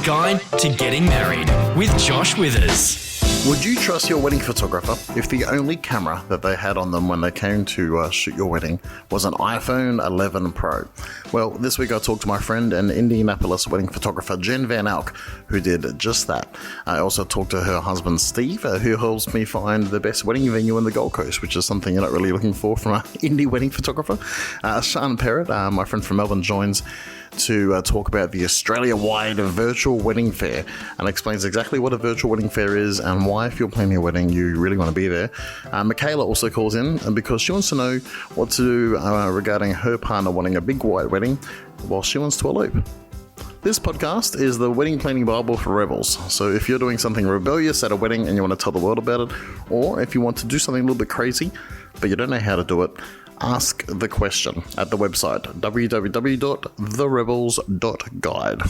Guide to Getting Married with Josh Withers. Would you trust your wedding photographer if the only camera that they had on them when they came to shoot your wedding was an iPhone 11 Pro? Well, this week I talked to my friend and Indianapolis wedding photographer Jen Van Elk, who did just that. I also talked to her husband Steve, who helps me find the best wedding venue in the Gold Coast, which is something you're not really looking for from an indie wedding photographer. Sharne Perrett, my friend from Melbourne, joins to talk about the Australia-wide virtual wedding fair and explains exactly what a virtual wedding fair is and why, if you're planning a wedding, you really want to be there. Michaela also calls in because she wants to know what to do regarding her partner wanting a big white wedding while she wants to elope. This podcast is the wedding planning Bible for rebels. So if you're doing something rebellious at a wedding and you want to tell the world about it, or if you want to do something a little bit crazy, but you don't know how to do it, ask the question at the website www.therebels.guide.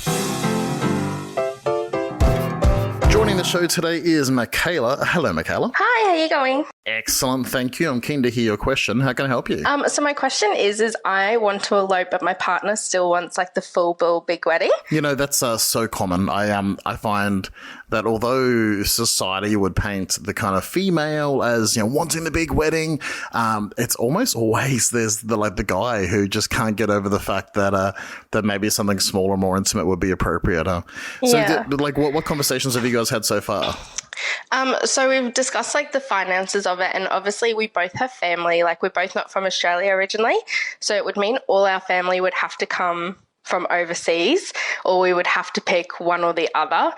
Joining the show today is Michaela. Hello, Michaela. Hi, how are you going? Excellent, thank you. I'm keen to hear your question. How can I help you? So my question is I want to elope, but my partner still wants like the full bill big wedding. You know, that's so common. I find that although society would paint the kind of female as, you know, wanting the big wedding, it's almost always there's the guy who just can't get over the fact that that maybe something smaller, more intimate would be appropriate. What conversations have you guys had so far? So we've discussed like the finances of it, and obviously we both have family, like we're both not from Australia originally, so it would mean all our family would have to come from overseas, or we would have to pick one or the other.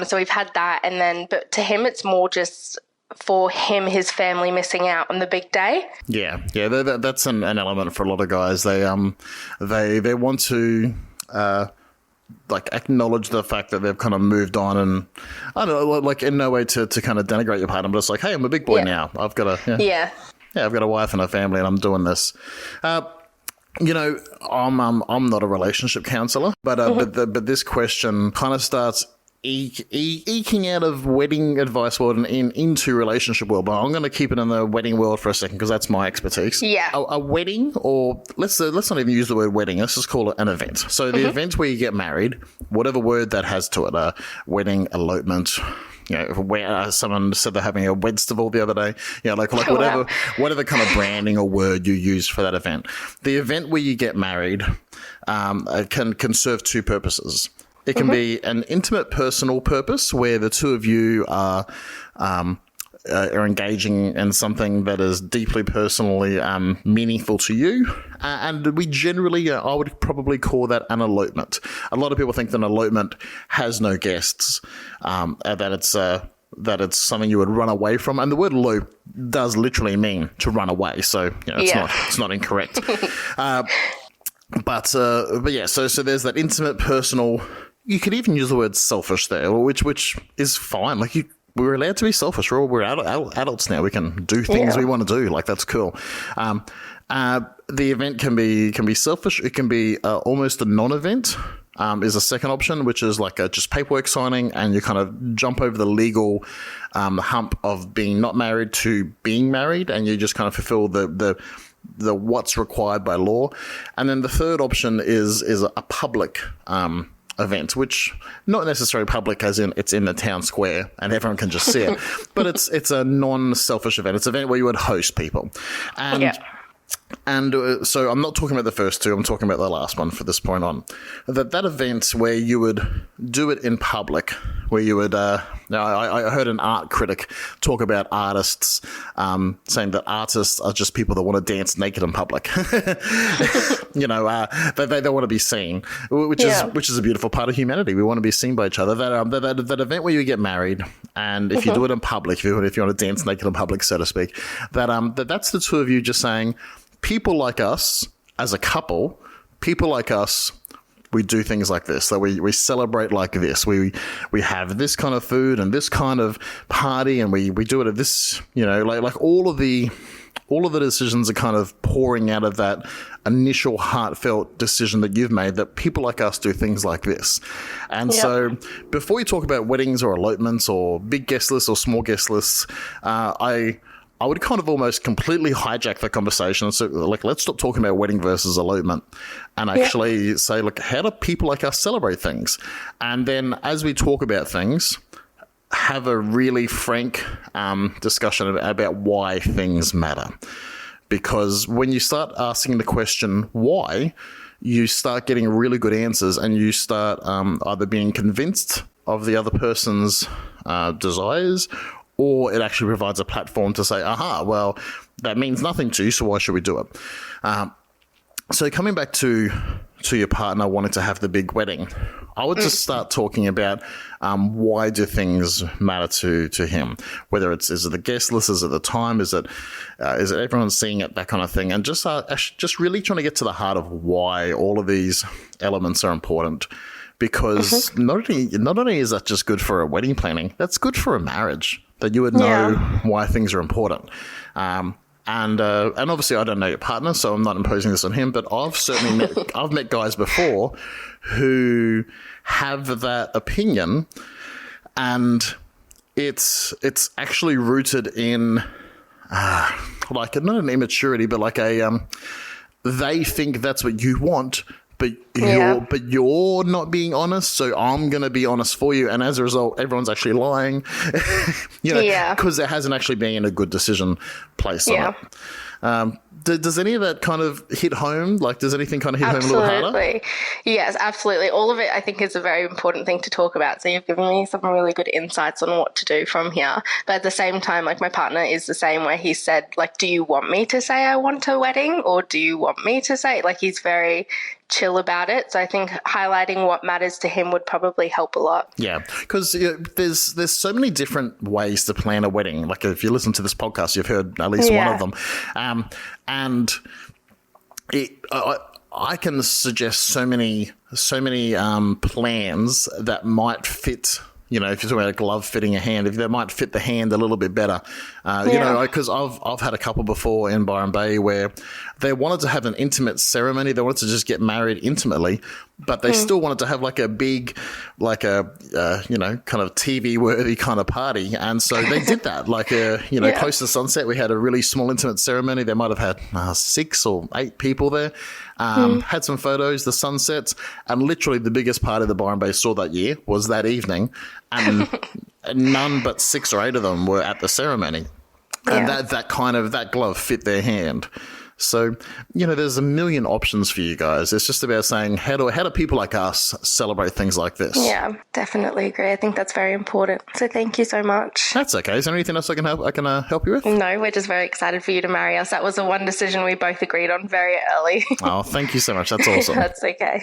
So we've had that, and then but to him it's more just for him, his family missing out on the big day. Yeah, that's an element for a lot of guys. They want to acknowledge the fact that they've kind of moved on, and I don't know, like in no way to kind of denigrate your partner, but it's like, hey, I'm a big boy now. I've got I've got a wife and a family, and I'm doing this. You know, I'm not a relationship counselor, but this question kind of starts eking out of wedding advice world and into relationship world, but I'm going to keep it in the wedding world for a second because that's my expertise. Yeah. A wedding, or let's not even use the word wedding, let's just call it an event. So the event where you get married, whatever word that has to it, wedding, elopement, you know, where someone said they're having a wedstival the other day, you know, like whatever kind of branding or word you use for that event. The event where you get married can serve two purposes. It can be an intimate personal purpose where the two of you are engaging in something that is deeply personally meaningful to you. And we generally, I would probably call that an elopement. A lot of people think that an elopement has no guests, that it's something you would run away from. And the word elope does literally mean to run away. So, you know, it's not incorrect. But yeah, so there's that intimate personal. You could even use the word selfish there, which is fine. Like we're allowed to be selfish. We're adults now. We can do things we want to do. Like that's cool. The event can be selfish. It can be almost a non-event. Is a second option, which is like just paperwork signing, and you kind of jump over the legal hump of being not married to being married, and you just kind of fulfill the what's required by law. And then the third option is a public event, which not necessarily public as in it's in the town square and everyone can just see it, but it's a non-selfish event. It's an event where you would host people. And so I'm not talking about the first two. I'm talking about the last one for this point on. That event where you would do it in public, where you would now I heard an art critic talk about artists saying that artists are just people that want to dance naked in public. You know, they don't want to be seen, which is a beautiful part of humanity. We want to be seen by each other. That event where you get married, and if you do it in public, if you want to dance naked in public, so to speak, that's the two of you just saying, people like us, as a couple, people like us, we do things like this. So we celebrate like this. We have this kind of food and this kind of party, and we do it at this, you know, like all of the decisions are kind of pouring out of that initial heartfelt decision that you've made, that people like us do things like this. And so before you talk about weddings or elopements or big guest lists or small guest lists, I would kind of almost completely hijack the conversation. So, like, let's stop talking about wedding versus elopement and actually say, look, how do people like us celebrate things? And then as we talk about things, have a really frank discussion about why things matter. Because when you start asking the question why, you start getting really good answers, and you start either being convinced of the other person's desires, or it actually provides a platform to say, aha, well, that means nothing to you, so why should we do it? So coming back to your partner wanting to have the big wedding, I would just start talking about why do things matter to him? Whether is it the guest list, is it the time, is it everyone seeing it, that kind of thing, and just really trying to get to the heart of why all of these elements are important. Because not only is that just good for a wedding planning, that's good for a marriage, that you would know why things are important. And obviously I don't know your partner, so I'm not imposing this on him, but I've certainly met guys before who have that opinion, and it's actually rooted in like not an immaturity, but like they think that's what you want, but you're not being honest, so I'm going to be honest for you. And as a result, everyone's actually lying, because there hasn't actually been a good decision placed on it. Does any of that kind of hit home? Like, does anything kind of hit home a little harder? Yes, absolutely. All of it, I think, is a very important thing to talk about. So you've given me some really good insights on what to do from here. But at the same time, like, my partner is the same, where he said, like, do you want me to say I want a wedding, or do you want me to say, like, he's very chill about it. So I think highlighting what matters to him would probably help a lot. Yeah, because there's so many different ways to plan a wedding. Like, if you listen to this podcast, you've heard at least one of them. And I can suggest so many plans that might fit. If you're talking about a glove fitting a hand, if they might fit the hand a little bit better. Because I've had a couple before in Byron Bay where they wanted to have an intimate ceremony. They wanted to just get married intimately, but they still wanted to have like a big, like a, kind of TV-worthy kind of party. And so they did that. Close to sunset, we had a really small intimate ceremony. They might have had 6 or 8 people there. Had some photos, the sunsets, and literally the biggest party the Byron Bay saw that year was that evening, and none but 6 or 8 of them were at the ceremony, and that glove fit their hand. So, there's a million options for you guys. It's just about saying, how do people like us celebrate things like this? Yeah, definitely agree. I think that's very important. So thank you so much. That's okay. Is there anything else I can help you with? No, we're just very excited for you to marry us. That was the one decision we both agreed on very early. Oh, thank you so much. That's awesome. That's okay.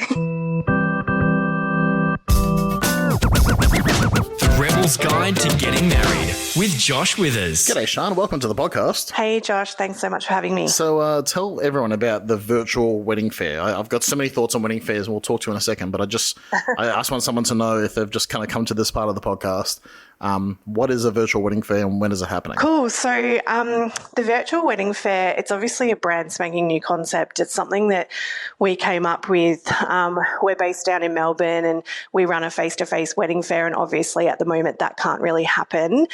The Rebel's Guide to Getting Married with Josh Withers. G'day, Sharne. Welcome to the podcast. Hey, Josh. Thanks so much for having me. So tell everyone about the virtual wedding fair. I've got so many thoughts on wedding fairs, and we'll talk to you in a second, but I just want someone to know, if they've just kind of come to this part of the podcast, what is a virtual wedding fair and when is it happening? Cool. So the virtual wedding fair, it's obviously a brand spanking new concept. It's something that we came up with. We're based down in Melbourne, and we run a face-to-face wedding fair, and obviously at the moment that can't really happen.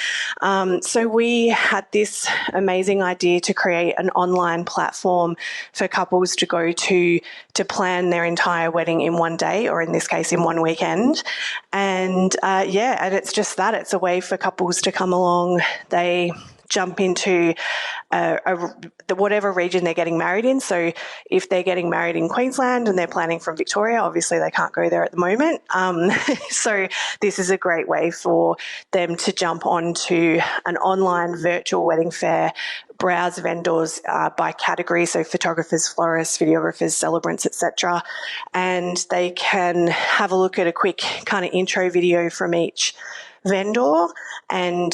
So we had this amazing idea to create an online platform for couples to go to plan their entire wedding in one day, or in this case in one weekend. And and it's just that. It's a way for couples to come along. They jump into whatever region they're getting married in. So if they're getting married in Queensland and they're planning from Victoria, obviously they can't go there at the moment. So this is a great way for them to jump onto an online virtual wedding fair, browse vendors by category, so photographers, florists, videographers, celebrants, etc. And they can have a look at a quick kind of intro video from each vendor and,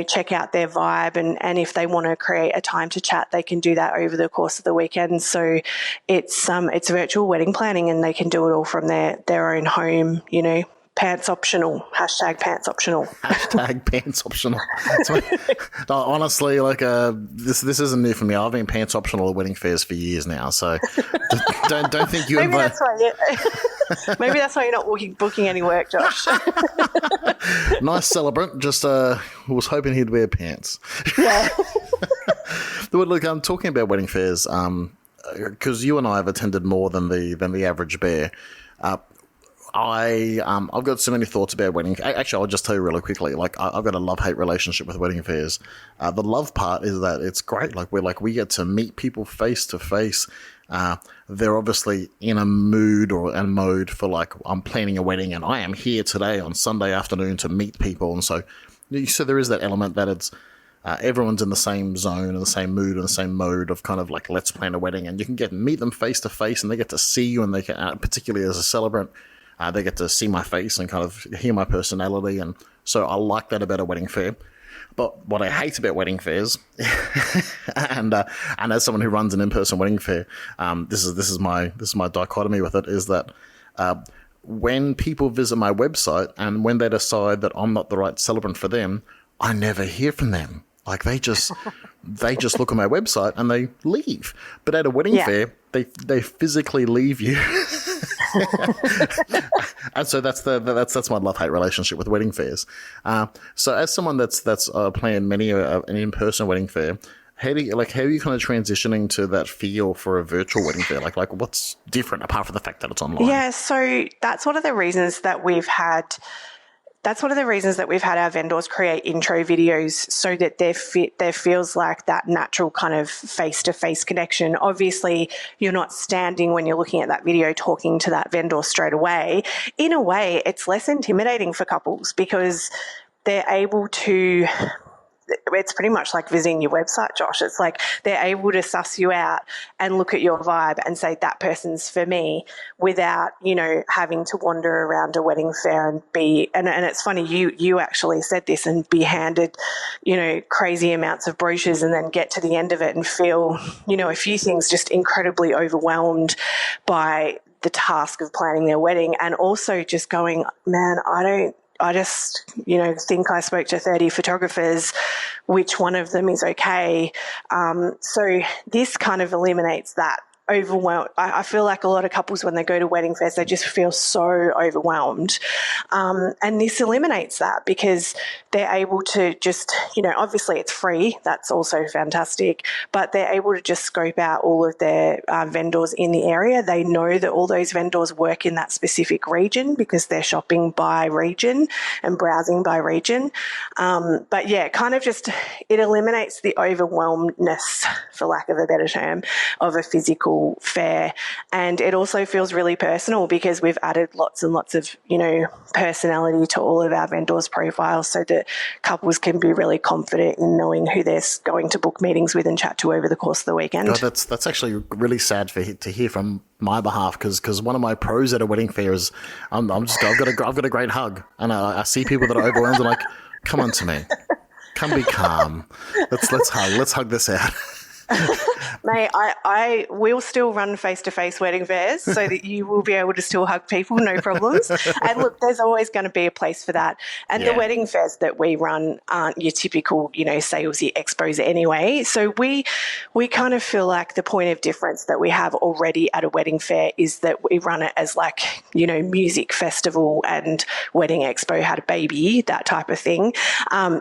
check out their vibe. And if they want to create a time to chat, they can do that over the course of the weekend. So it's virtual wedding planning, and they can do it all from their own home, pants optional, #pants optional. #pants optional. Honestly, this isn't new for me. I've been pants optional at wedding fairs for years now, so don't think you Maybe that's why. Maybe that's why you're not booking any work, Josh. Nice celebrant. Just was hoping he'd wear pants. Yeah. Look, I'm talking about wedding fairs because you and I have attended more than the average bear. I've got so many thoughts about wedding. Actually, I'll just tell you really quickly. Like, I've got a love-hate relationship with wedding fairs. The love part is that it's great. We get to meet people face to face. They're obviously in a mood or a mode for I'm planning a wedding and I am here today on Sunday afternoon to meet people. And so there is that element that it's everyone's in the same zone and the same mood and the same mode of kind of let's plan a wedding, and you can meet them face to face, and they get to see you, and they can, particularly as a celebrant, they get to see my face and kind of hear my personality, and so I like that about a wedding fair. But what I hate about wedding fairs, and as someone who runs an in-person wedding fair, this is my dichotomy with it, is that when people visit my website and when they decide that I'm not the right celebrant for them, I never hear from them. They just look at my website and they leave. But at a wedding fair, they physically leave you. And so that's my love-hate relationship with wedding fairs. So as someone that's planned many an in-person wedding fair, how are you kind of transitioning to that feel for a virtual wedding fair? What's different apart from the fact that it's online? Yeah, so that's one of the reasons that we've had our vendors create intro videos, so that there feels like that natural kind of face-to-face connection. Obviously, you're not standing when you're looking at that video talking to that vendor straight away. In a way, it's less intimidating for couples because they're able to... It's pretty much like visiting your website, Josh. It's they're able to suss you out and look at your vibe and say that person's for me, without having to wander around a wedding fair and be. And it's funny, you actually said this, and be handed crazy amounts of brochures and then get to the end of it and feel a few things just incredibly overwhelmed by the task of planning their wedding, and also just going, man, I just, think I spoke to 30 photographers, which one of them is okay. So this kind of eliminates that overwhelmed. I feel like a lot of couples, when they go to wedding fairs, they just feel so overwhelmed. And this eliminates that because they're able to just, obviously it's free. That's also fantastic. But they're able to just scope out all of their vendors in the area. They know that all those vendors work in that specific region because they're shopping by region and browsing by region. But yeah, kind of just, it eliminates the overwhelmedness, for lack of a better term, of a physical fair. And it also feels really personal because we've added lots and lots of, personality to all of our vendors' profiles, so that couples can be really confident in knowing who they're going to book meetings with and chat to over the course of the weekend. God, that's actually really sad to hear from my behalf, because one of my pros at a wedding fair is I've got a great hug, and I see people that are overwhelmed and come on to me, come be calm, let's hug this out. Mate, I will still run face-to-face wedding fairs so that you will be able to still hug people, no problems. And look, there's always going to be a place for that. And the wedding fairs that we run aren't your typical, salesy expos anyway. So we kind of feel like the point of difference that we have already at a wedding fair is that we run it as music festival and wedding expo had a baby, that type of thing.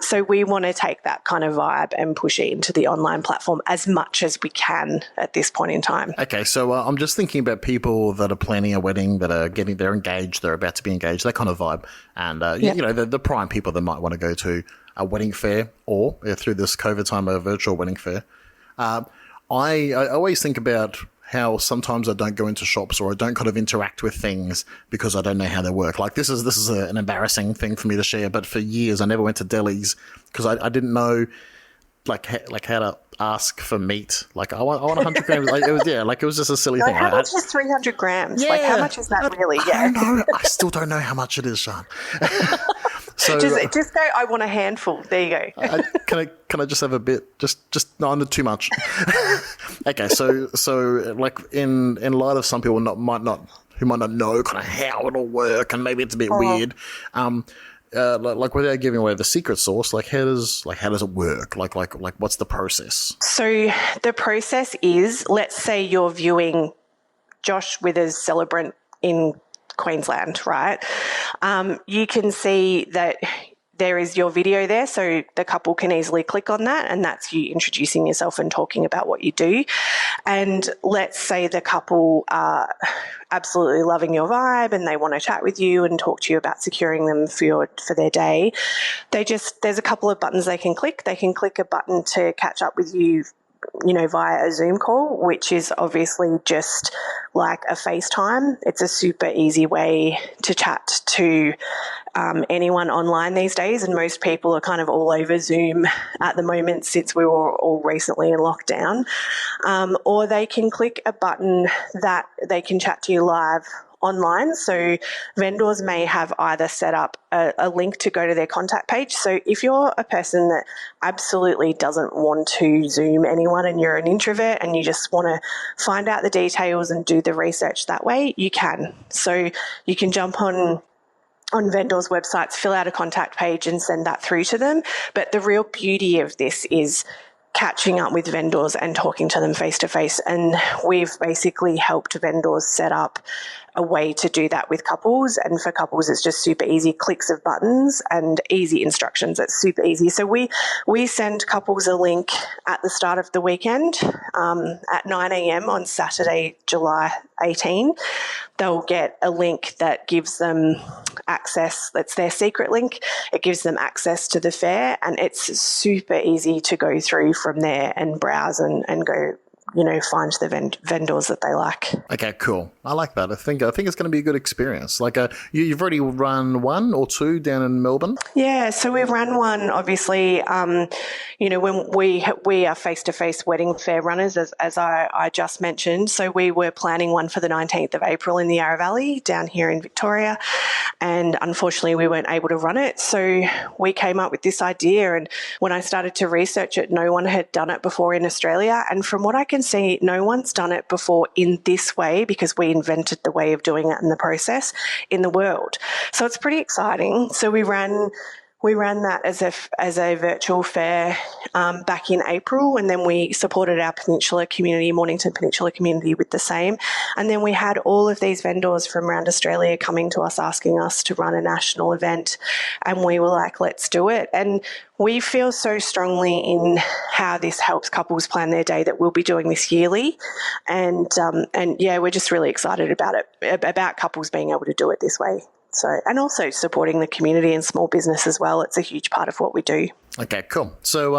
So we want to take that kind of vibe and push it into the online platform as much as we can at this point in time. Okay, so I'm just thinking about people that are planning a wedding, that are they're engaged, they're about to be engaged, that kind of vibe. And, the prime people that might want to go to a wedding fair or through this COVID time, a virtual wedding fair. I always think about how sometimes I don't go into shops or I don't kind of interact with things because I don't know how they work. This is an embarrassing thing for me to share, but for years I never went to delis because I didn't know how to ask for meat. I want 100 grams. It was just a silly thing. How much is 300 grams? Yeah, how much is that really? I don't know. I still don't know how much it is, Sharne. So just go, I want a handful. There you go. Can I just have a bit? Just no, not too much. Okay, so in light of some people who might not know kind of how it'll work, and maybe it's a bit weird. Without giving away the secret sauce, how does it work? What's the process? So the process is, let's say you're viewing Josh Withers' Celebrant in Queensland, right? You can see that there is your video there, so the couple can easily click on that, and that's you introducing yourself and talking about what you do. And let's say the couple are absolutely loving your vibe and they want to chat with you and talk to you about securing them for their day. There's a couple of buttons they can click. They can click a button to catch up with you, via a Zoom call, which is obviously just like a FaceTime. It's a super easy way to chat to anyone online these days, and most people are kind of all over Zoom at the moment since we were all recently in lockdown. Or they can click a button that they can chat to you live online. So vendors may have either set up a link to go to their contact page. So if you're a person that absolutely doesn't want to Zoom anyone and you're an introvert and you just want to find out the details and do the research that way, you can. So you can jump on vendors' websites, fill out a contact page and send that through to them. But the real beauty of this is catching up with vendors and talking to them face to face. And we've basically helped vendors set up a way to do that with couples. And for couples, it's just super easy, clicks of buttons and easy instructions. It's super easy. So we send couples a link at the start of the weekend at 9 a.m. on Saturday, July 18. They'll get a link that gives them access. That's their secret link. It gives them access to the fair, and it's super easy to go through from there and browse and go, find the vendors that they like. Okay, cool. I like that. I think it's going to be a good experience. Like, you've already run one or two down in Melbourne? Yeah, so we've run one, obviously, when we are face-to-face wedding fair runners, as I just mentioned. So we were planning one for the 19th of April in the Yarra Valley down here in Victoria, and unfortunately we weren't able to run it. So we came up with this idea, and when I started to research it, no one had done it before in Australia. And from what I can see, no one's done it before in this way, because we invented the way of doing it and the process in the world. So it's pretty exciting. So we ran that as a virtual fair back in April, and then we supported our Peninsula community, Mornington Peninsula community, with the same. And then we had all of these vendors from around Australia coming to us asking us to run a national event, and we were like, let's do it. And we feel so strongly in how this helps couples plan their day that we'll be doing this yearly. And yeah, we're just really excited about it, about couples being able to do it this way. So, and also supporting the community and small business as well. It's a huge part of what we do. Okay, cool. So,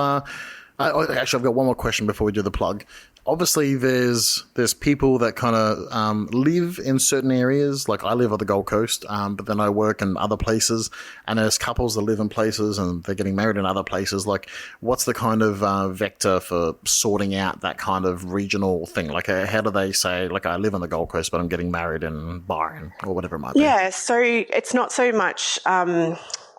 actually, I've got one more question before we do the plug. Obviously, there's people that kind of live in certain areas. Like I live on the Gold Coast, but then I work in other places. And there's couples that live in places and they're getting married in other places. Like, what's the kind of vector for sorting out that kind of regional thing? Like, how do they say, like, I live on the Gold Coast, but I'm getting married in Byron or whatever it might be? Yeah, so it's not so much...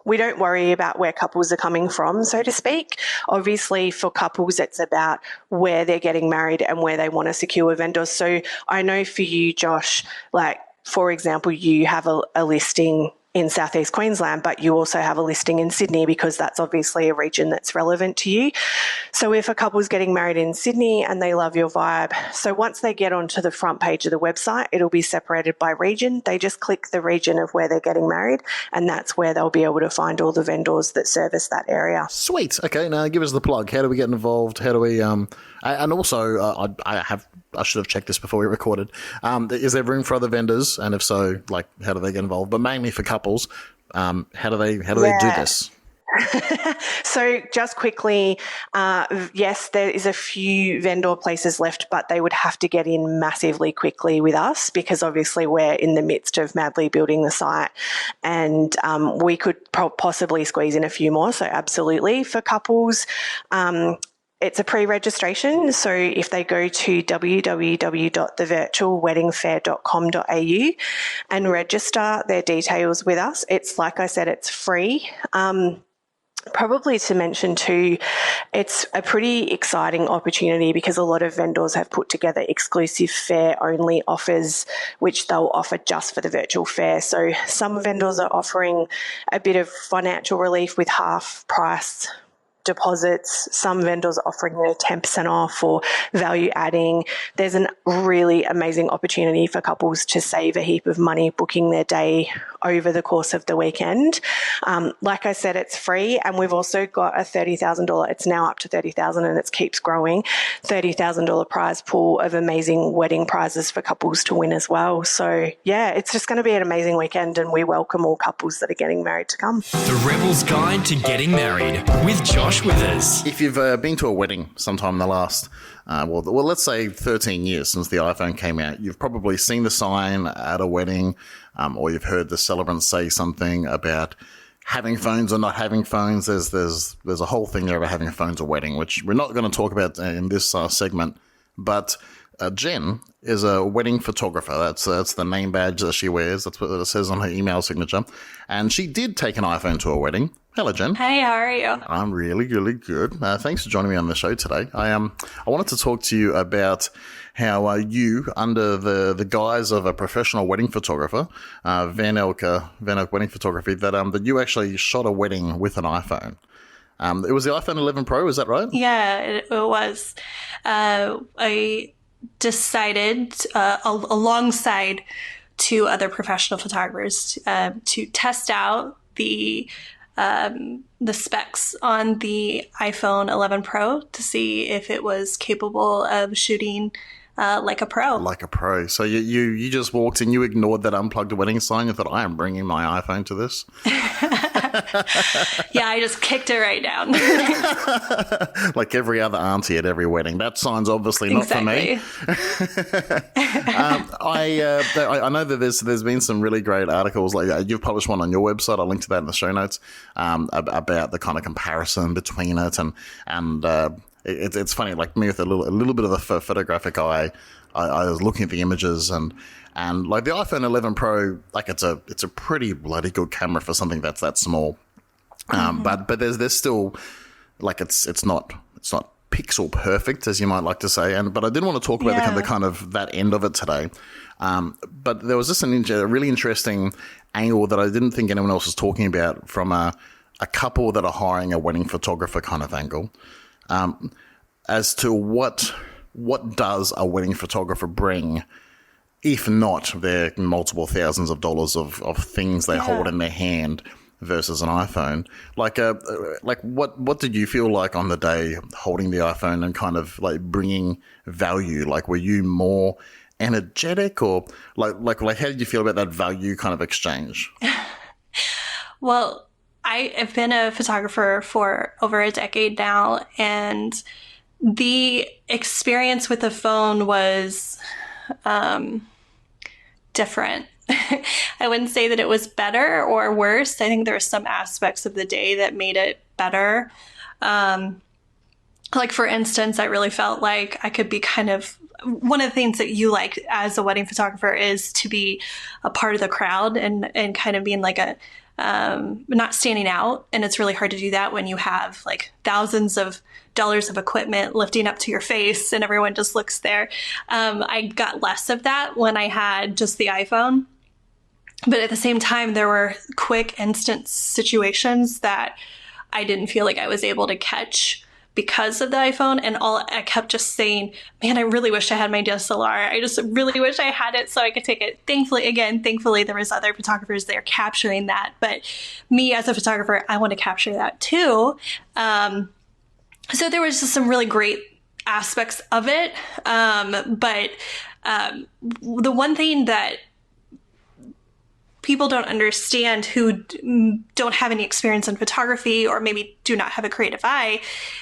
we don't worry about where couples are coming from, so to speak. Obviously, for couples, it's about where they're getting married and where they want to secure vendors. So I know for you, Josh, like, for example, you have a listing in Southeast Queensland, but you also have a listing in Sydney because that's obviously a region that's relevant to you. So if a couple's getting married in Sydney and they love your vibe, so once they get onto the front page of the website, it'll be separated by region. They just click the region of where they're getting married, and that's where they'll be able to find all the vendors that service that area. Sweet. Okay, now give us the plug. How do we get involved? How do we... and also, I should have checked this before we recorded. Is there room for other vendors? And if so, like, how do they get involved? But mainly for couples, how do they do this? So just quickly, yes, there is a few vendor places left, but they would have to get in massively quickly with us because obviously we're in the midst of madly building the site, and we could possibly squeeze in a few more. So absolutely. For couples, it's a pre-registration, so if they go to www.thevirtualweddingfair.com.au and register their details with us, it's, like I said, it's free. Probably to mention too, it's a pretty exciting opportunity because a lot of vendors have put together exclusive fair-only offers, which they'll offer just for the virtual fair. So some vendors are offering a bit of financial relief with half price deposits. Some vendors are offering 10% off or value adding. There's a really amazing opportunity for couples to save a heap of money booking their day over the course of the weekend. Like I said, it's free, and we've also got a $30,000. It's now up to $30,000, and it keeps growing. $30,000 prize pool of amazing wedding prizes for couples to win as well. So yeah, it's just going to be an amazing weekend, and we welcome all couples that are getting married to come. The Rebel's Guide to Getting Married with Josh Withers. If you've been to a wedding sometime in the last, well, let's say 13 years since the iPhone came out, you've probably seen the sign at a wedding, or you've heard the celebrant say something about having phones or not having phones. There's a whole thing there about having phones at a wedding, which we're not going to talk about in this segment. But Jen is a wedding photographer. That's the name badge that she wears. That's what it says on her email signature. And she did take an iPhone to a wedding. Hello, Jen. Hey, how are you? I'm really, really good. Thanks for joining me on the show today. I wanted to talk to you about how you, under the guise of a professional wedding photographer, Van Elk Wedding Photography, that you actually shot a wedding with an iPhone. It was the iPhone 11 Pro, is that right? Yeah, it was. I decided, alongside two other professional photographers, to test out the specs on the iPhone 11 Pro to see if it was capable of shooting like a pro. Like a pro. So you just walked in, you ignored that unplugged wedding sign. You thought, I am bringing my iPhone to this. Yeah, I just kicked it right down. Like every other auntie at every wedding. That sign's obviously not for me. I know that there's been some really great articles. Like you've published one on your website. I'll link to that in the show notes, about the kind of comparison between it and it's funny. Like me with a little bit of a photographic eye, I was looking at the images and like the iPhone 11 Pro, like it's a pretty bloody good camera for something that's that small. But there's still, like it's not pixel perfect, as you might like to say. But I did want to talk about the kind of that end of it today. But there was just a really interesting angle that I didn't think anyone else was talking about from a couple that are hiring a wedding photographer kind of angle, as to what does a wedding photographer bring, if not their multiple thousands of dollars of things they hold in their hand versus an iPhone. Like what did you feel like on the day holding the iPhone and kind of like bringing value? Like, were you more energetic, or like how did you feel about that value kind of exchange? Well, I have been a photographer for over a decade now, and the experience with the phone was different. I wouldn't say that it was better or worse. I think there were some aspects of the day that made it better. Like, for instance, I really felt like I could be kind of, one of the things that you like as a wedding photographer is to be a part of the crowd and kind of being like not standing out. And it's really hard to do that when you have like thousands of dollars of equipment lifting up to your face and everyone just looks there. I got less of that when I had just the iPhone. But at the same time, there were quick, instant situations that I didn't feel like I was able to catch because of the iPhone. And I kept just saying, man, I really wish I had my DSLR. I just really wish I had it so I could take it. Thankfully, there was other photographers there capturing that. But me as a photographer, I want to capture that too. So there was just some really great aspects of it. But the one thing that people don't understand who don't have any experience in photography or maybe do not have a creative eye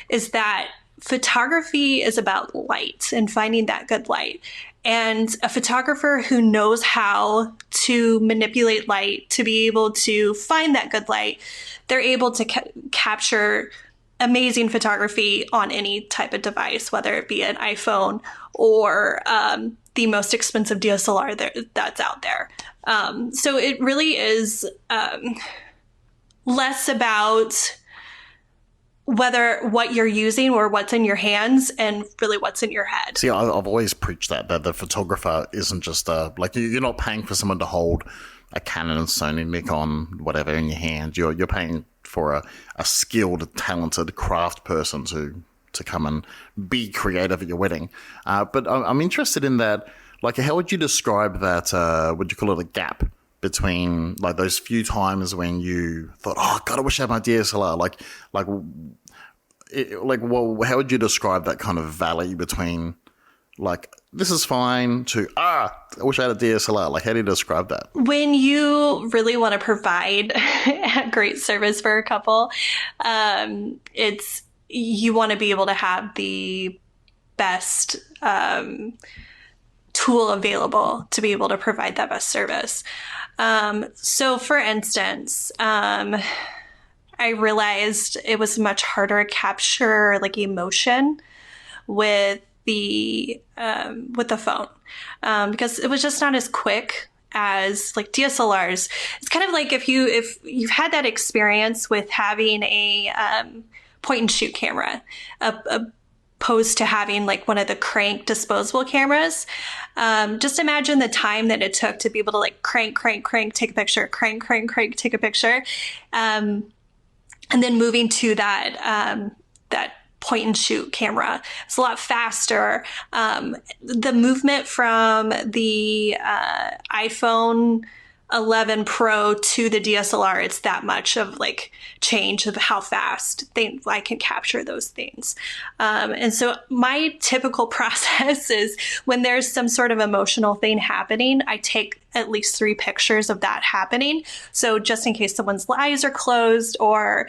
is that photography is about light and finding that good light. And a photographer who knows how to manipulate light to be able to find that good light, they're able to capture amazing photography on any type of device, whether it be an iPhone or the most expensive DSLR that's out there. So it really is less about what you're using or what's in your hands and really what's in your head. See, I've always preached that the photographer isn't just like you're not paying for someone to hold a Canon, Sony, Nikon, whatever in your hand. You're paying for a skilled, talented craft person to come and be creative at your wedding. But I'm interested in that. Like, how would you describe that? Would you call it a gap between like those few times when you thought, "Oh God, I wish I had my DSLR"? Well, how would you describe that kind of valley between like this is fine to I wish I had a DSLR? Like, how do you describe that? When you really want to provide a great service for a couple, you want to be able to have the best tool available to be able to provide that best service. So for instance, I realized it was much harder to capture like emotion with the phone, because it was just not as quick as like DSLRs. It's kind of like if you've had that experience with having a point and shoot camera, opposed to having like one of the crank disposable cameras. Just imagine the time that it took to be able to like crank, take a picture, crank, take a picture. And then moving to that point and shoot camera. It's a lot faster. The movement from the iPhone 11 Pro to the DSLR, it's that much of like change of how fast I can capture those things. And so my typical process is when there's some sort of emotional thing happening, I take at least 3 pictures of that happening. So just in case someone's eyes are closed or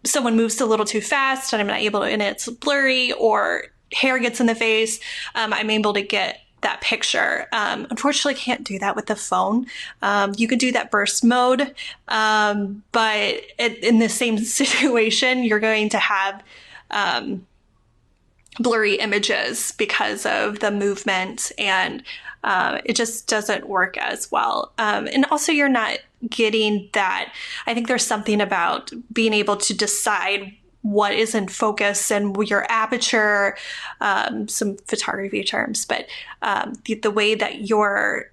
someone moves a little too fast and I'm not able to, and it's blurry or hair gets in the face, I'm able to get that picture. Unfortunately, can't do that with the phone. You can do that burst mode, but in the same situation, you're going to have blurry images because of the movement, and it just doesn't work as well. And also, you're not getting that. I think there's something about being able to decide what is in focus and your aperture, some photography terms, but the way that your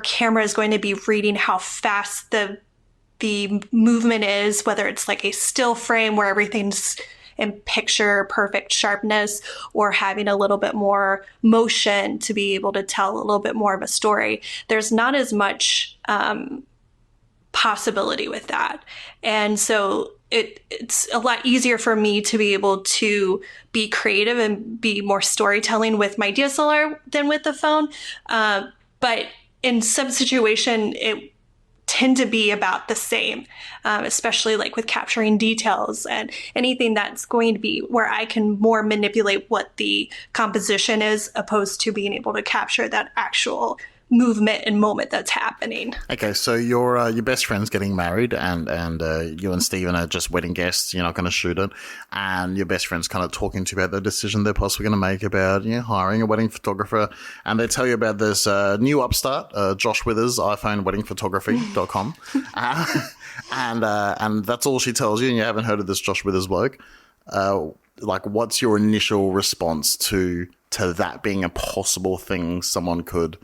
camera is going to be reading how fast the movement is, whether it's like a still frame where everything's in picture perfect sharpness, or having a little bit more motion to be able to tell a little bit more of a story. There's not as much possibility with that. And so it's a lot easier for me to be able to be creative and be more storytelling with my DSLR than with the phone. But in some situation, it tend to be about the same, especially like with capturing details and anything that's going to be where I can more manipulate what the composition is, opposed to being able to capture that actual movement and moment that's happening. Okay, so your best friend's getting married, and you and Stephen are just wedding guests. You're not going to shoot it, and your best friend's kind of talking to you about the decision they're possibly going to make about hiring a wedding photographer, and they tell you about this new upstart, Josh Withers, iPhoneWeddingPhotography.com, and that's all she tells you, and you haven't heard of this Josh Withers bloke. Like, what's your initial response to that being a possible thing someone could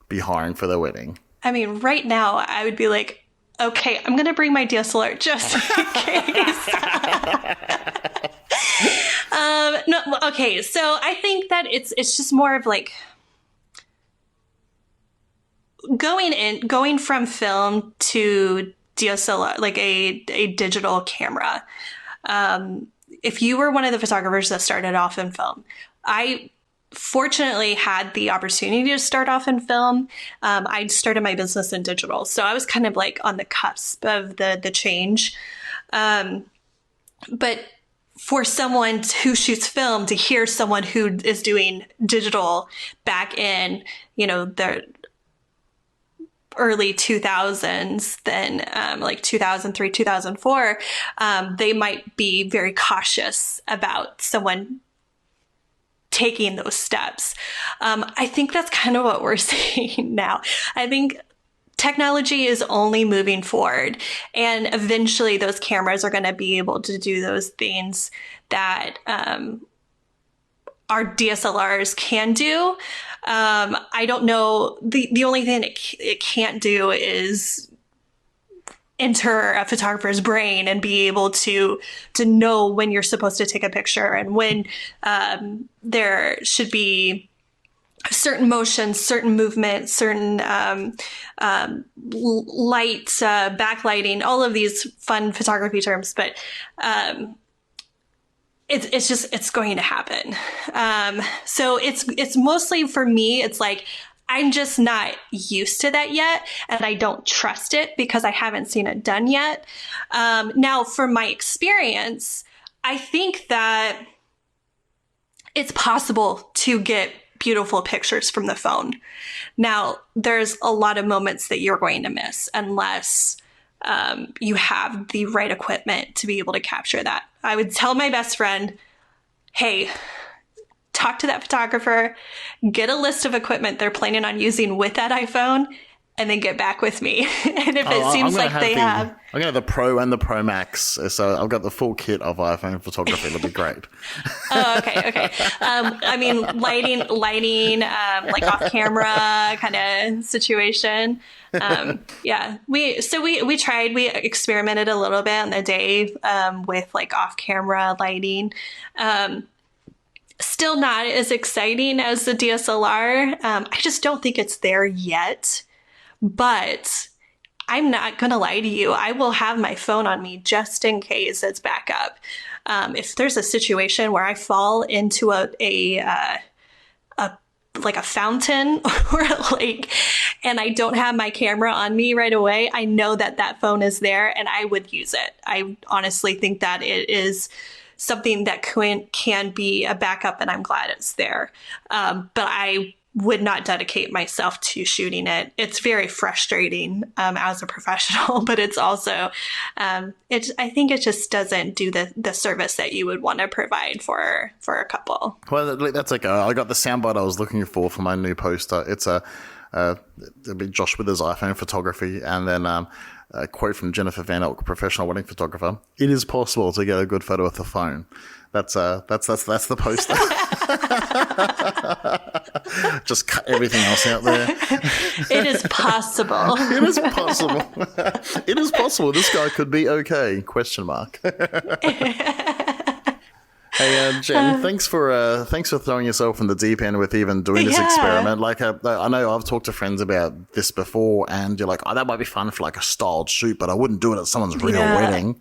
be hiring for their wedding? I mean, right now I would be like, okay, I'm going to bring my DSLR just in case. No, okay. So I think that it's just more of like going from film to DSLR, like a digital camera. If you were one of the photographers that started off in film, I fortunately had the opportunity to start off in film. I started my business in digital, so I was kind of like on the cusp of the change. But for someone who shoots film to hear someone who is doing digital back in, the early 2000s, then like 2003, 2004, they might be very cautious about someone taking those steps. I think that's kind of what we're seeing now. I think technology is only moving forward, and eventually those cameras are going to be able to do those things that our DSLRs can do. I don't know. The only thing it can't do is enter a photographer's brain and be able to know when you're supposed to take a picture and when there should be certain motions, certain movements, certain light, backlighting, all of these fun photography terms. But it's going to happen. So it's mostly for me, it's like, I'm just not used to that yet, and I don't trust it because I haven't seen it done yet. Now, for my experience, I think that it's possible to get beautiful pictures from the phone. Now, there's a lot of moments that you're going to miss unless you have the right equipment to be able to capture that. I would tell my best friend, hey, talk to that photographer, get a list of equipment they're planning on using with that iPhone, and then get back with me. And if it seems like they have... I'm going to have the Pro and the Pro Max. So I've got the full kit of iPhone photography. It'll be great. Oh, okay. I mean, lighting, like off camera kind of situation. Yeah, we tried, we experimented a little bit on the day with like off camera lighting. Still not as exciting as the DSLR. I just don't think it's there yet. But I'm not going to lie to you. I will have my phone on me just in case it's backup. If there's a situation where I fall into a fountain or a lake and I don't have my camera on me right away, I know that phone is there and I would use it. I honestly think that it is something that can be a backup, and I'm glad it's there. But I would not dedicate myself to shooting it. It's very frustrating as a professional, but it's also, I think it just doesn't do the service that you would want to provide for a couple. Well, that's like, I got the soundbite I was looking for my new poster. It's it'll be Josh Withers' iPhone photography, and then a quote from Jennifer Van Elk, professional wedding photographer. It is possible to get a good photo with the phone. That's the poster. Just cut everything else out there. It is possible. It is possible. It is possible. This guy could be okay? Question mark. Hey, Jen, thanks for throwing yourself in the deep end with even doing this experiment. Like, I know I've talked to friends about this before, and you're like, oh, that might be fun for like a styled shoot, but I wouldn't do it at someone's real wedding.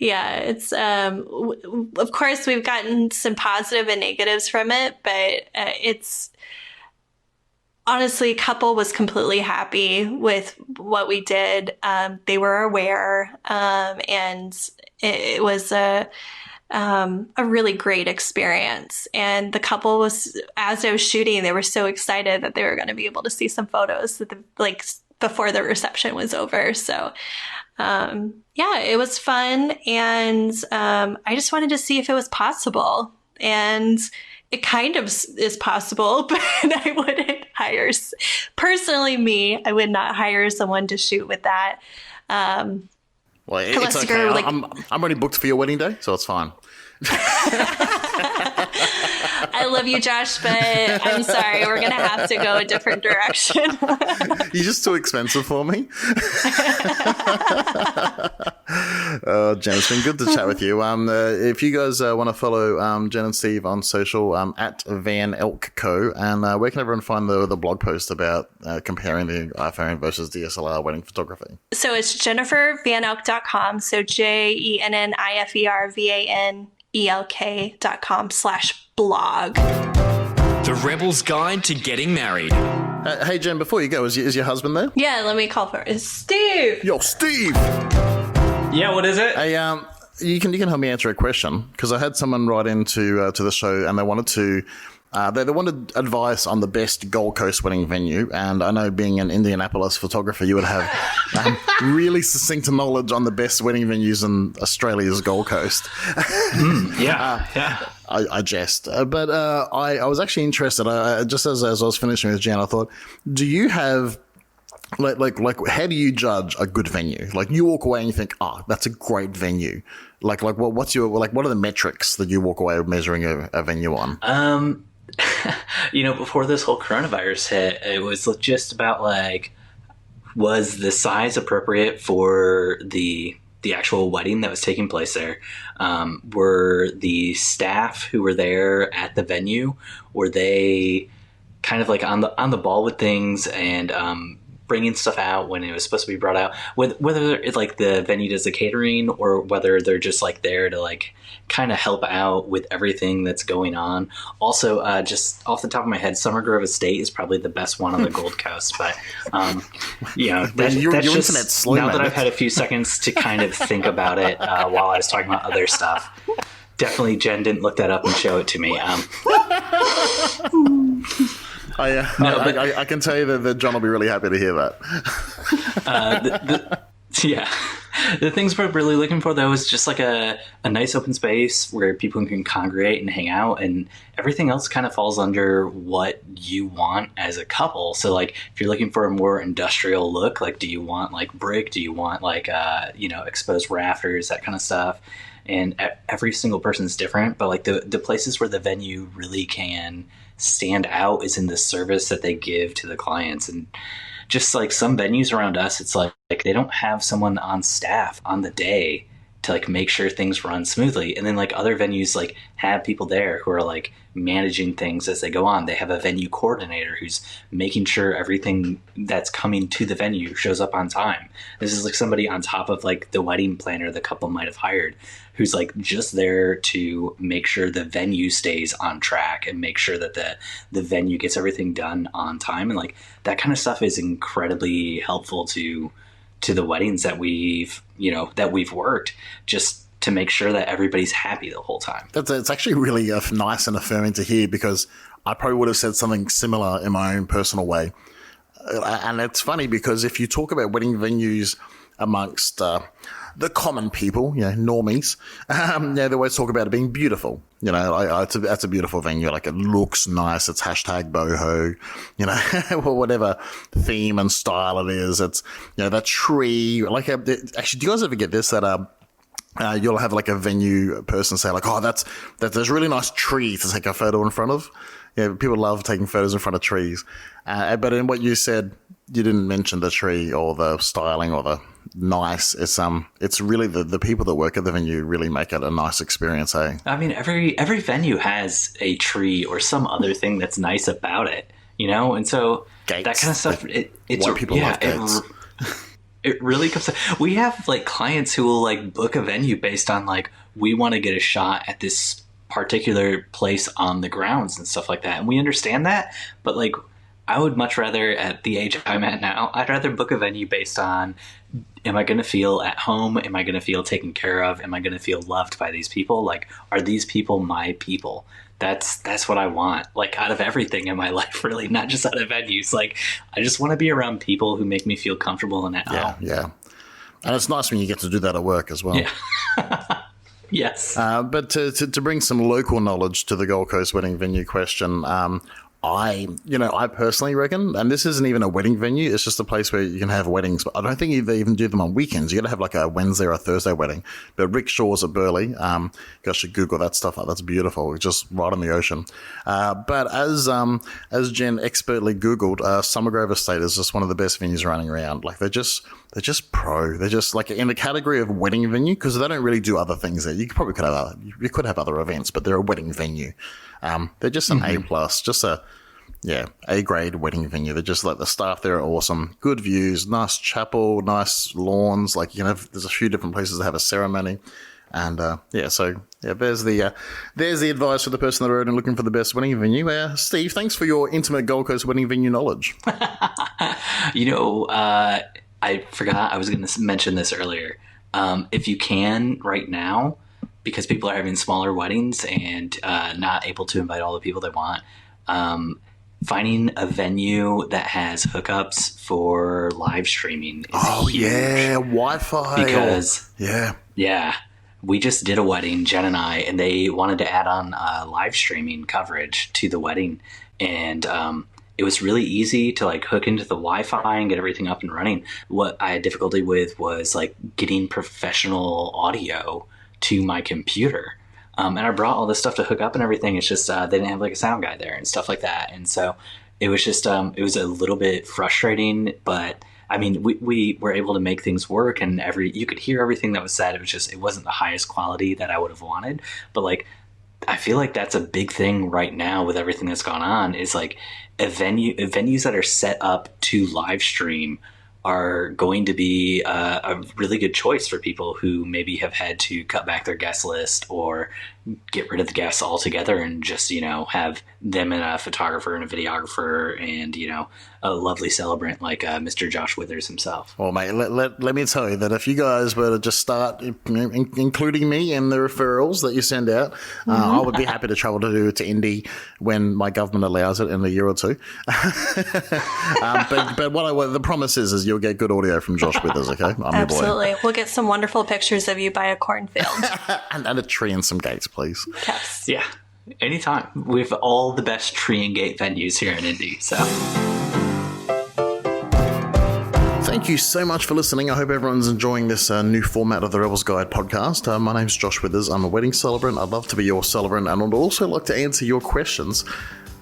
Yeah, it's of course we've gotten some positive and negatives from it, but it's honestly, couple was completely happy with what we did. They were aware, and it was a really great experience. And the couple was, as I was shooting, they were so excited that they were going to be able to see some photos before the reception was over. So, yeah, it was fun. And, I just wanted to see if it was possible, and it kind of is possible, but I wouldn't hire, personally me, I would not hire someone to shoot with that. Well, it's okay. I'm already booked for your wedding day, so it's fine. I love you, Josh, but I'm sorry. We're going to have to go a different direction. You're just too expensive for me. Jen, it's been good to chat with you. If you guys want to follow Jen and Steve on social, at Van Elk Co. And where can everyone find the blog post about comparing the iPhone versus DSLR wedding photography? So it's jennifervanelk.com. So JenniferVanelk.com/blog. The Rebel's Guide to Getting Married. Hey, Jen, before you go, is your husband there? Yeah, let me call for it. It's Steve. Yo, Steve. Yeah, what is it? Hey, you can help me answer a question, because I had someone write into to the show, and they wanted to. They wanted advice on the best Gold Coast wedding venue, and I know, being an Indianapolis photographer, you would have really succinct knowledge on the best wedding venues in Australia's Gold Coast. Yeah. I jest, but I was actually interested. Just as I was finishing with Jan, I thought, do you have like how do you judge a good venue? Like, you walk away and you think, oh, that's a great venue. Like what are the metrics that you walk away measuring a venue on? Before this whole coronavirus hit, it was just about like was the size appropriate for the actual wedding that was taking place there? Were the staff who were there at the venue, were they kind of like on the ball with things and bringing stuff out when it was supposed to be brought out? Whether it's like the venue does the catering, or whether they're just like there to like kind of help out with everything that's going on. Also, just off the top of my head, Summer Grove Estate is probably the best one on the Gold Coast. But that's internet's slow, now man. that I've had a few seconds to kind of think about it while I was talking about other stuff. Definitely, Jen didn't look that up and show it to me. I can tell you that John will be really happy to hear that. The things we're really looking for, though, is just like a nice open space where people can congregate and hang out, and everything else kind of falls under what you want as a couple. So, like, if you're looking for a more industrial look, like, do you want like brick? Do you want like exposed rafters, that kind of stuff? And every single person is different, but like the places where the venue really can stand out is in the service that they give to the clients. And just like some venues around us, it's like they don't have someone on staff on the day to like make sure things run smoothly. And then like other venues like have people there who are like managing things as they go on. They have a venue coordinator who's making sure everything that's coming to the venue shows up on time. This is like somebody on top of like the wedding planner the couple might have hired, who's like just there to make sure the venue stays on track and make sure that the venue gets everything done on time. And like that kind of stuff is incredibly helpful to the weddings that we've worked, just to make sure that everybody's happy the whole time. It's actually really nice and affirming to hear, because I probably would have said something similar in my own personal way. And it's funny because if you talk about wedding venues amongst the common people, normies, they always talk about it being beautiful. It's a beautiful venue. Like, it looks nice. It's hashtag boho, or whatever theme and style it is. It's, that tree. Like, actually, do you guys ever get this, that you'll have like a venue person say like, oh, there's a really nice tree to take a photo in front of. Yeah, people love taking photos in front of trees. But in what you said, you didn't mention the tree or the styling or the nice. It's really the people that work at the venue really make it a nice experience, eh? I mean, every venue has a tree or some other thing that's nice about it, and so gates. That kind of stuff. It's White people love gates. It really comes. We have like clients who will like book a venue based on like, we want to get a shot at this particular place on the grounds and stuff like that, and we understand that, but like, I would much rather, at the age I'm at now, I'd rather book a venue based on, am I going to feel at home? Am I going to feel taken care of? Am I going to feel loved by these people? Like, are these people my people? That's what I want, like, out of everything in my life, really, not just out of venues. Like, I just want to be around people who make me feel comfortable and at home. Yeah. And it's nice when you get to do that at work as well. Yeah. Yes. But to bring some local knowledge to the Gold Coast wedding venue question, I personally reckon, and this isn't even a wedding venue, it's just a place where you can have weddings, but I don't think they even do them on weekends. You got to have like a Wednesday or a Thursday wedding. But Rick Shaw's at Burleigh. You guys should Google that stuff up. That's beautiful. It's just right on the ocean. But as Jen expertly Googled, Summer Grove Estate is just one of the best venues running around. Like, they're just pro. They're just like in the category of wedding venue, because they don't really do other things there. You could have other events, but they're a wedding venue. They're just an A+, just A grade wedding venue. They're just like, the staff there are awesome, good views, nice chapel, nice lawns. Like, there's a few different places that have a ceremony, and there's the advice for the person on the road and looking for the best wedding venue. Steve, thanks for your intimate Gold Coast wedding venue knowledge. I forgot I was going to mention this earlier. If you can right now, because people are having smaller weddings and not able to invite all the people they want, finding a venue that has hookups for live streaming is huge. Wi-Fi. Because we just did a wedding, Jen and I, and they wanted to add on live streaming coverage to the wedding, and it was really easy to like hook into the Wi-Fi and get everything up and running. What I had difficulty with was like getting professional audio to my computer. And I brought all this stuff to hook up and everything. It's just, they didn't have like a sound guy there and stuff like that. And so it was just, it was a little bit frustrating, but I mean, we were able to make things work, and you could hear everything that was said. It wasn't the highest quality that I would have wanted, but like, I feel like that's a big thing right now with everything that's gone on, is like venues that are set up to live stream are going to be a really good choice for people who maybe have had to cut back their guest list or get rid of the guests altogether, and just, have them and a photographer and a videographer and, a lovely celebrant like Mr. Josh Withers himself. Well, mate, let me tell you that if you guys were to just start including me in the referrals that you send out, I would be happy to travel to Indy when my government allows it in a year or two. But the promise is you'll get good audio from Josh Withers, okay? I'm Absolutely. your boy. We'll get some wonderful pictures of you by a cornfield. and a tree and some gates, please. Yes. Yeah, anytime. We have all the best tree and gate venues here in Indy, so... Thank you so much for listening. I hope everyone's enjoying this new format of the Rebels Guide podcast. My name's Josh Withers. I'm a wedding celebrant. I'd love to be your celebrant, and I'd also like to answer your questions,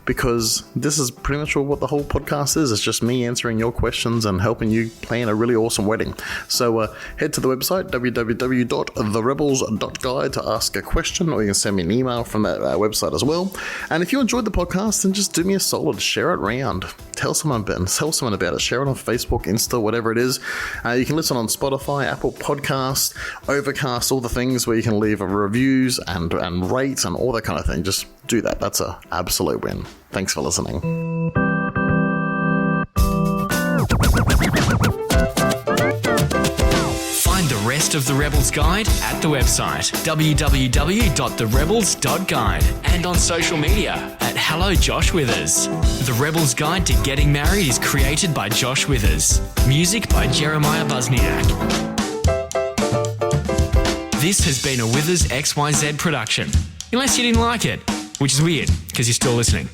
because this is pretty much what the whole podcast is. It's just me answering your questions and helping you plan a really awesome wedding. So head to the website, www.therebels.guide, to ask a question, or you can send me an email from that website as well. And if you enjoyed the podcast, then just do me a solid. Share it around. Tell someone about it. Share it on Facebook, Insta, whatever it is. You can listen on Spotify, Apple Podcasts, Overcast, all the things where you can leave reviews and rate and all that kind of thing. Just do that. That's an absolute win. Thanks for listening. Find the rest of the Rebels Guide at the website www.therebels.guide and on social media at Hello Josh Withers. The Rebels Guide to Getting Married is created by Josh Withers. Music by Jeremiah Buzniak. This has been a Withers XYZ production. Unless you didn't like it, which is weird because you're still listening.